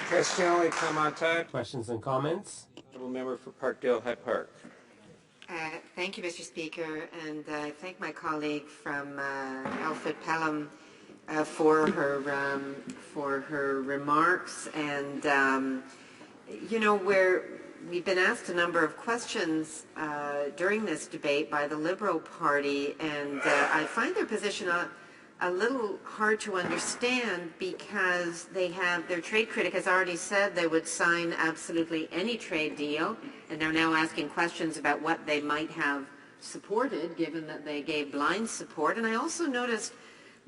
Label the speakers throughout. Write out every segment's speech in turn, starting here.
Speaker 1: Question commentaire.
Speaker 2: Questions and comments?
Speaker 1: Honourable member for Parkdale-High Park.
Speaker 3: Thank you, Mr. Speaker, and I thank my colleague from Alfred Pelham for her remarks. And you know, we've been asked a number of questions during this debate by the Liberal Party, and I find their position a little hard to understand, because their trade critic has already said they would sign absolutely any trade deal, and they're now asking questions about what they might have supported, given that they gave blind support. And I also noticed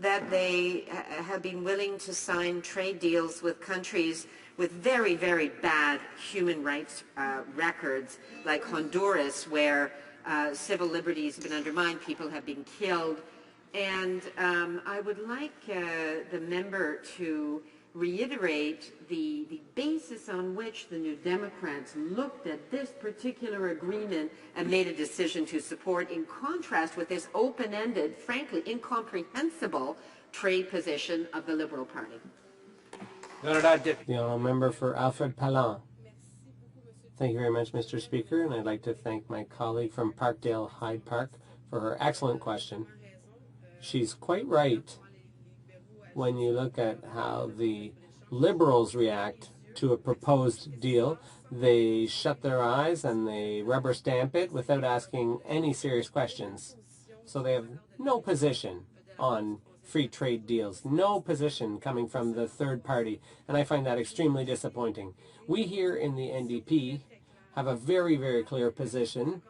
Speaker 3: that they have been willing to sign trade deals with countries with very, very bad human rights records, like Honduras, where civil liberties have been undermined, people have been killed. And I would like the member to reiterate the basis on which the New Democrats looked at this particular agreement and made a decision to support, in contrast with this open-ended, frankly incomprehensible trade position of the Liberal Party.
Speaker 2: The honourable member for Alfred Pelham. Thank you very much, Mr. Speaker, and I'd like to thank my colleague from Parkdale-High Park for her excellent question. She's quite right when you look at how the Liberals react to a proposed deal. They shut their eyes and they rubber stamp it without asking any serious questions. So they have no position on free trade deals, no position coming from the third party, and I find that extremely disappointing. We here in the NDP have a very, very clear position.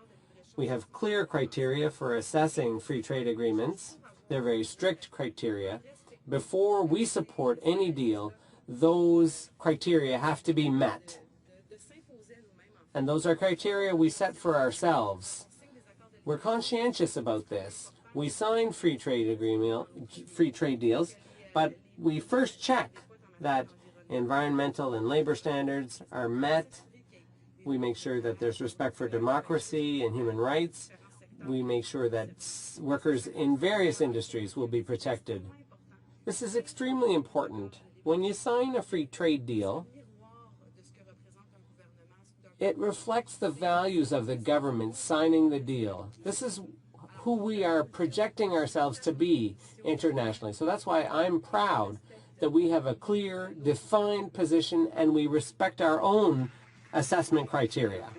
Speaker 2: We have clear criteria for assessing free trade agreements. They're very strict criteria. Before we support any deal, those criteria have to be met. And those are criteria we set for ourselves. We're conscientious about this. We sign free trade deals, but we first check that environmental and labor standards are met. We make sure that there's respect for democracy and human rights. We make sure that workers in various industries will be protected. This is extremely important. When you sign a free trade deal, it reflects the values of the government signing the deal. This is who we are projecting ourselves to be internationally. So that's why I'm proud that we have a clear, defined position and we respect our own assessment criteria.